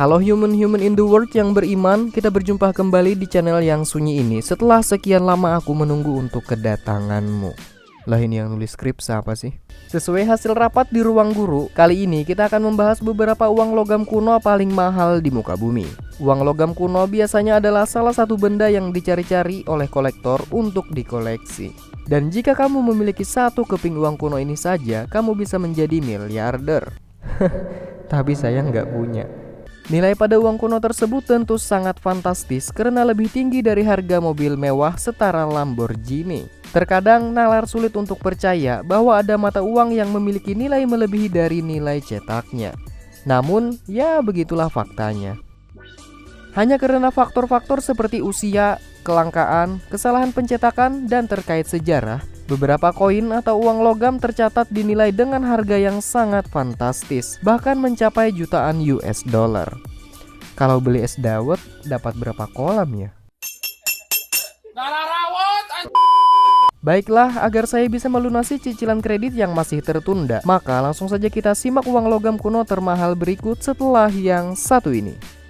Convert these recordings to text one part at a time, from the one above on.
Halo human in the world yang beriman, kita berjumpa kembali di channel yang sunyi ini setelah sekian lama aku menunggu untuk kedatanganmu. Lah ini yang nulis skrip siapa sih? Sesuai hasil rapat di ruang guru, kali ini kita akan membahas beberapa uang logam kuno paling mahal di muka bumi. Uang logam kuno biasanya adalah salah satu benda yang dicari-cari oleh kolektor untuk dikoleksi. Dan jika kamu memiliki satu keping uang kuno ini saja, kamu bisa menjadi miliarder. Tapi saya nggak punya. Nilai pada uang kuno tersebut tentu sangat fantastis karena lebih tinggi dari harga mobil mewah setara Lamborghini. Terkadang nalar sulit untuk percaya bahwa ada mata uang yang memiliki nilai melebihi dari nilai cetaknya. Namun, ya begitulah faktanya. Hanya karena faktor-faktor seperti usia, kelangkaan, kesalahan pencetakan, dan terkait sejarah, beberapa koin atau uang logam tercatat dinilai dengan harga yang sangat fantastis, bahkan mencapai jutaan US dollar. Kalau beli es dawet, dapat berapa kolam ya? Baiklah, agar saya bisa melunasi cicilan kredit yang masih tertunda, maka langsung saja kita simak uang logam kuno termahal berikut setelah yang satu ini.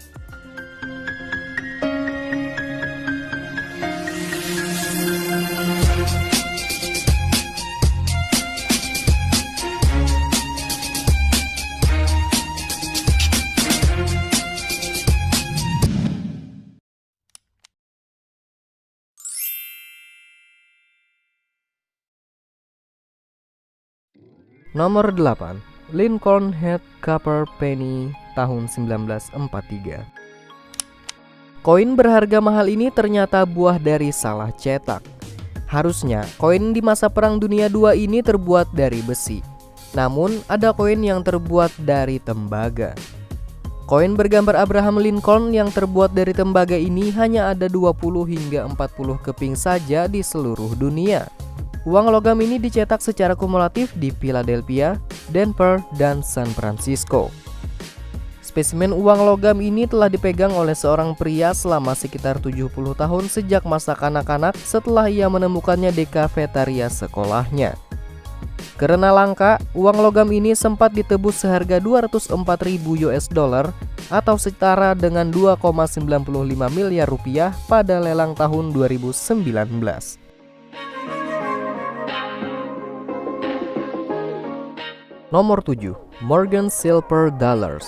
Nomor 8, Lincoln Head Copper Penny tahun 1943. Koin berharga mahal ini ternyata buah dari salah cetak. Harusnya koin di masa Perang Dunia II ini terbuat dari besi. Namun ada koin yang terbuat dari tembaga. Koin bergambar Abraham Lincoln yang terbuat dari tembaga ini hanya ada 20 hingga 40 keping saja di seluruh dunia. Uang logam ini dicetak secara kumulatif di Philadelphia, Denver, dan San Francisco. Spesimen uang logam ini telah dipegang oleh seorang pria selama sekitar 70 tahun sejak masa kanak-kanak setelah ia menemukannya di kafetaria sekolahnya. Karena langka, uang logam ini sempat ditebus seharga 204.000 US dollar atau setara dengan 2,95 miliar rupiah pada lelang tahun 2019. Nomor 7, Morgan Silver Dollars.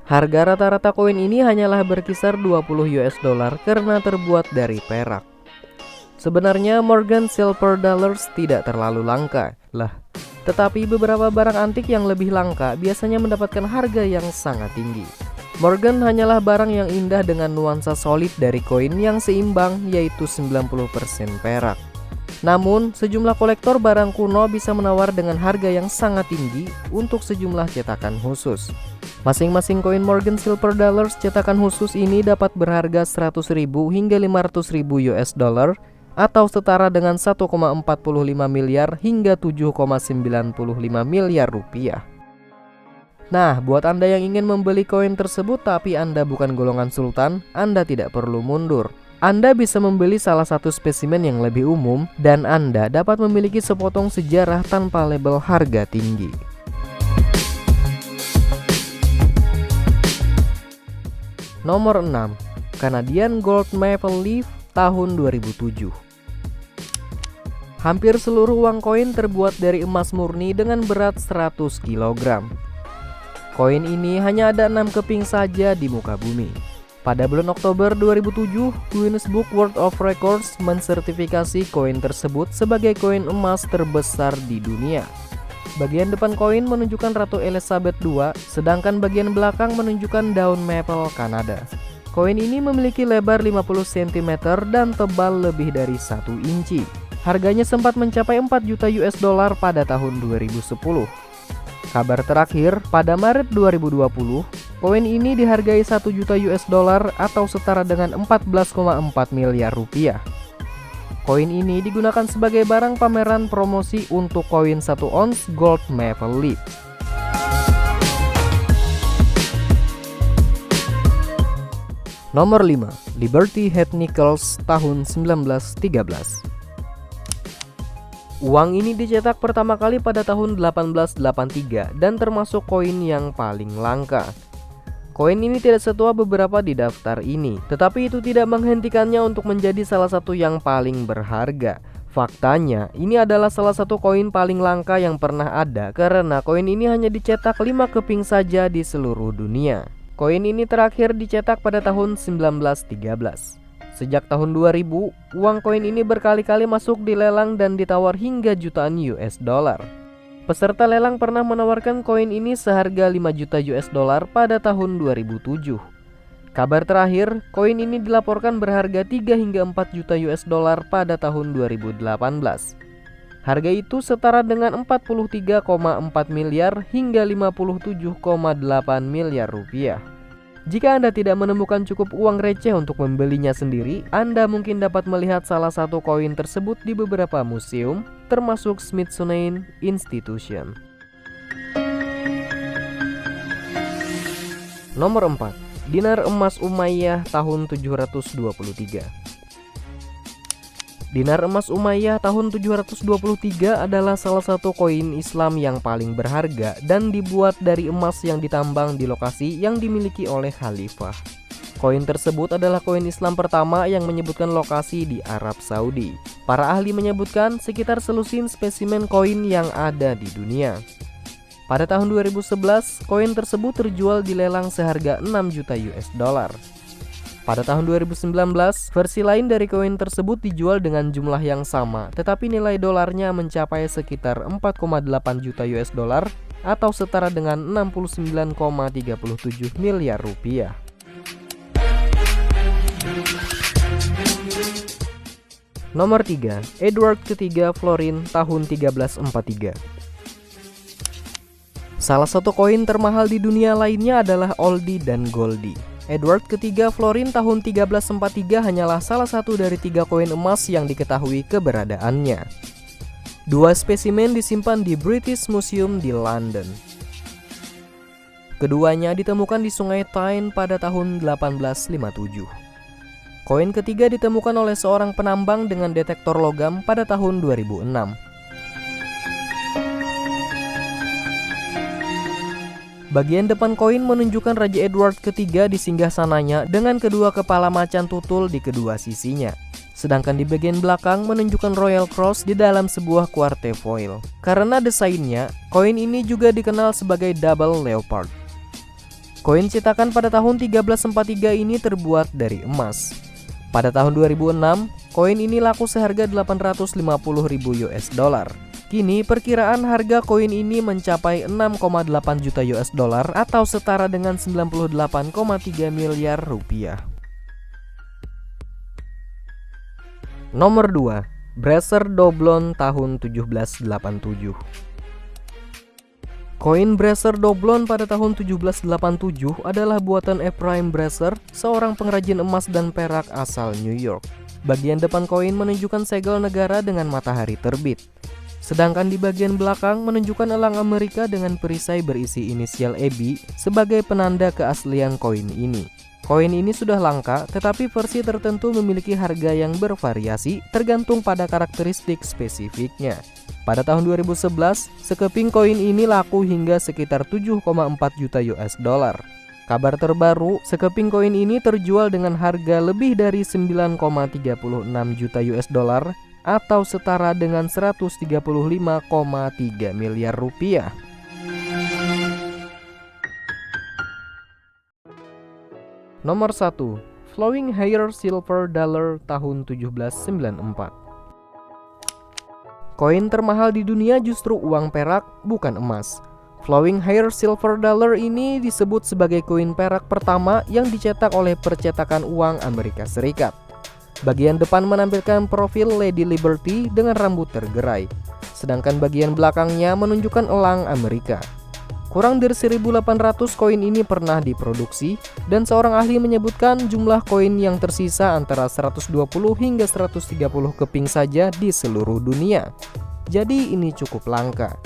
Harga rata-rata koin ini hanyalah berkisar 20 US dollar karena terbuat dari perak. Sebenarnya Morgan Silver Dollars tidak terlalu langka, tetapi beberapa barang antik yang lebih langka biasanya mendapatkan harga yang sangat tinggi. Morgan hanyalah barang yang indah dengan nuansa solid dari koin yang seimbang, yaitu 90% perak. Namun, sejumlah kolektor barang kuno bisa menawar dengan harga yang sangat tinggi untuk sejumlah cetakan khusus. Masing-masing koin Morgan Silver Dollars cetakan khusus ini dapat berharga 100.000 hingga 500.000 US dollar atau setara dengan 1,45 miliar hingga 7,95 miliar rupiah. Nah, buat Anda yang ingin membeli koin tersebut tapi Anda bukan golongan sultan, Anda tidak perlu mundur. Anda bisa membeli salah satu spesimen yang lebih umum dan Anda dapat memiliki sepotong sejarah tanpa label harga tinggi. Nomor 6, Canadian Gold Maple Leaf tahun 2007. Hampir seluruh uang koin terbuat dari emas murni dengan berat 100 kg. Koin ini hanya ada 6 keping saja di muka bumi. Pada bulan Oktober 2007, Guinness Book World of Records mensertifikasi koin tersebut sebagai koin emas terbesar di dunia. Bagian depan koin menunjukkan Ratu Elizabeth II, sedangkan bagian belakang menunjukkan daun maple Kanada. Koin ini memiliki lebar 50 cm dan tebal lebih dari 1 inci. Harganya sempat mencapai 4 juta US dollar pada tahun 2010. Kabar terakhir, pada Maret 2020, koin ini dihargai 1 juta US dollar atau setara dengan 14,4 miliar rupiah. Koin ini digunakan sebagai barang pameran promosi untuk koin 1 ons gold maple leaf. Nomor 5, Liberty Head Nickels tahun 1913. Uang ini dicetak pertama kali pada tahun 1883 dan termasuk koin yang paling langka. Koin ini tidak setua beberapa di daftar ini, tetapi itu tidak menghentikannya untuk menjadi salah satu yang paling berharga. Faktanya, ini adalah salah satu koin paling langka yang pernah ada karena koin ini hanya dicetak 5 keping saja di seluruh dunia. Koin ini terakhir dicetak pada tahun 1913. Sejak tahun 2000, uang koin ini berkali-kali masuk di lelang dan ditawar hingga jutaan US dollar. Peserta lelang pernah menawarkan koin ini seharga 5 juta US dollar pada tahun 2007. Kabar terakhir, koin ini dilaporkan berharga 3 hingga 4 juta US dollar pada tahun 2018. Harga itu setara dengan 43,4 miliar hingga 57,8 miliar rupiah. Jika Anda tidak menemukan cukup uang receh untuk membelinya sendiri, Anda mungkin dapat melihat salah satu koin tersebut di beberapa museum, termasuk Smithsonian Institution. Nomor 4. Dinar emas Umayyah tahun 723. Dinar emas Umayyah tahun 723 adalah salah satu koin Islam yang paling berharga dan dibuat dari emas yang ditambang di lokasi yang dimiliki oleh khalifah. Koin tersebut adalah koin Islam pertama yang menyebutkan lokasi di Arab Saudi. Para ahli menyebutkan sekitar selusin spesimen koin yang ada di dunia. Pada tahun 2011, koin tersebut terjual di lelang seharga 6 juta US dollar. Pada tahun 2019, versi lain dari koin tersebut dijual dengan jumlah yang sama, tetapi nilai dolarnya mencapai sekitar 4,8 juta US dollar atau setara dengan 69,37 miliar rupiah. Nomor 3. Edward III Florin tahun 1343. Salah satu koin termahal di dunia lainnya adalah oldie dan goldie. Edward III Florin tahun 1343 hanyalah salah satu dari 3 koin emas yang diketahui keberadaannya. 2 spesimen disimpan di British Museum di London. Keduanya ditemukan di Sungai Tyne pada tahun 1857. Koin ketiga ditemukan oleh seorang penambang dengan detektor logam pada tahun 2006. Bagian depan koin menunjukkan Raja Edward ketiga di singgasananya dengan kedua kepala macan tutul di kedua sisinya. Sedangkan di bagian belakang menunjukkan Royal Cross di dalam sebuah kuarte foil. Karena desainnya, koin ini juga dikenal sebagai Double Leopard. Koin cetakan pada tahun 1343 ini terbuat dari emas. Pada tahun 2006, koin ini laku seharga 850.000 US dollar. Kini perkiraan harga koin ini mencapai 6,8 juta US dollar atau setara dengan 98,3 miliar rupiah. Nomor 2. Bracer Doblon tahun 1787. Koin Bracer Doblon pada tahun 1787 adalah buatan Ephraim Bracer, seorang pengrajin emas dan perak asal New York. Bagian depan koin menunjukkan segel negara dengan matahari terbit. Sedangkan di bagian belakang menunjukkan elang Amerika dengan perisai berisi inisial EB sebagai penanda keaslian koin ini. Koin ini sudah langka, tetapi versi tertentu memiliki harga yang bervariasi tergantung pada karakteristik spesifiknya. Pada tahun 2011, sekeping koin ini laku hingga sekitar 7,4 juta US dollar. Kabar terbaru, sekeping koin ini terjual dengan harga lebih dari 9,36 juta US dollar atau setara dengan 135,3 miliar rupiah. Nomor 1. Flowing Hair Silver Dollar tahun 1794. Koin termahal di dunia justru uang perak, bukan emas. Flowing Hair Silver Dollar ini disebut sebagai koin perak pertama yang dicetak oleh percetakan uang Amerika Serikat. Bagian depan menampilkan profil Lady Liberty dengan rambut tergerai, sedangkan bagian belakangnya menunjukkan elang Amerika. Kurang dari 1.800 koin ini pernah diproduksi, dan seorang ahli menyebutkan jumlah koin yang tersisa antara 120 hingga 130 keping saja di seluruh dunia. Jadi ini cukup langka.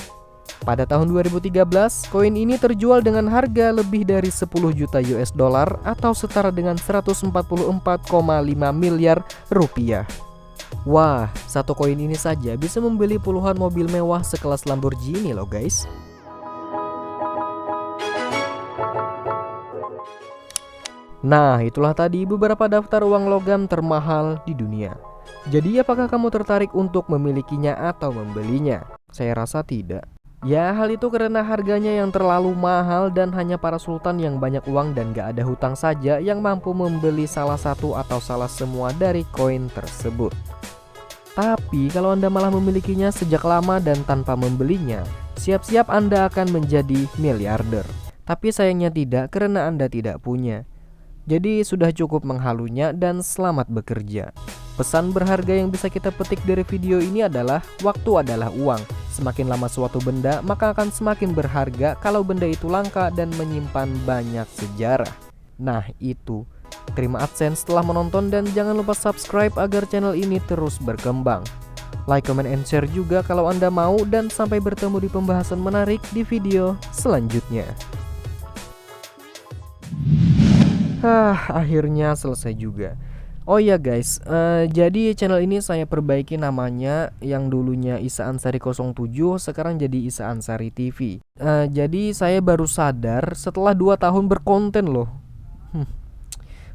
Pada tahun 2013, koin ini terjual dengan harga lebih dari 10 juta US dollar atau setara dengan 144,5 miliar rupiah. Wah, satu koin ini saja bisa membeli puluhan mobil mewah sekelas Lamborghini loh guys. Nah, itulah tadi beberapa daftar uang logam termahal di dunia. Jadi apakah kamu tertarik untuk memilikinya atau membelinya? Saya rasa tidak. Ya, hal itu karena harganya yang terlalu mahal dan hanya para sultan yang banyak uang dan gak ada hutang saja yang mampu membeli salah satu atau salah semua dari koin tersebut. Tapi kalau Anda malah memilikinya sejak lama dan tanpa membelinya, siap-siap Anda akan menjadi miliarder. Tapi sayangnya tidak karena Anda tidak punya. Jadi sudah cukup menghalunya dan selamat bekerja. Pesan berharga yang bisa kita petik dari video ini adalah waktu adalah uang. Semakin lama suatu benda, maka akan semakin berharga kalau benda itu langka dan menyimpan banyak sejarah. Nah itu. Terima AdSense setelah menonton dan jangan lupa subscribe agar channel ini terus berkembang. Like, comment, and share juga kalau Anda mau dan sampai bertemu di pembahasan menarik di video selanjutnya. Akhirnya selesai juga. Oh iya guys, jadi channel ini saya perbaiki namanya. Yang dulunya Isa Ansari 07 sekarang jadi Isa Ansari TV. Jadi saya baru sadar setelah 2 tahun berkonten loh.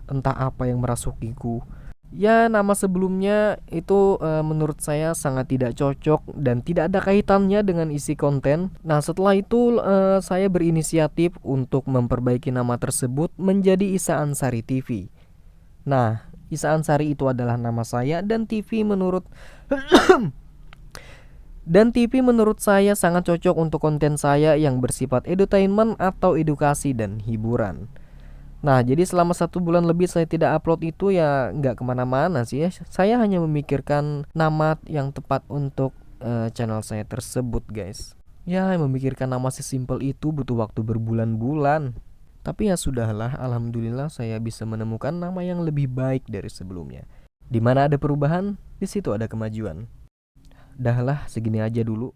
Entah apa yang merasukiku. Ya, nama sebelumnya itu menurut saya sangat tidak cocok dan tidak ada kaitannya dengan isi konten. Nah, setelah itu saya berinisiatif untuk memperbaiki nama tersebut menjadi Isa Ansari TV. Nah, Isa Ansari itu adalah nama saya dan TV menurut saya sangat cocok untuk konten saya yang bersifat edutainment atau edukasi dan hiburan. Nah, jadi selama 1 bulan lebih saya tidak upload itu ya nggak kemana-mana sih ya. Saya hanya memikirkan nama yang tepat untuk channel saya tersebut guys. Ya, memikirkan nama sesimpel itu butuh waktu berbulan-bulan. Tapi ya sudahlah, alhamdulillah saya bisa menemukan nama yang lebih baik dari sebelumnya. Di mana ada perubahan, di situ ada kemajuan. Dahlah, segini aja dulu.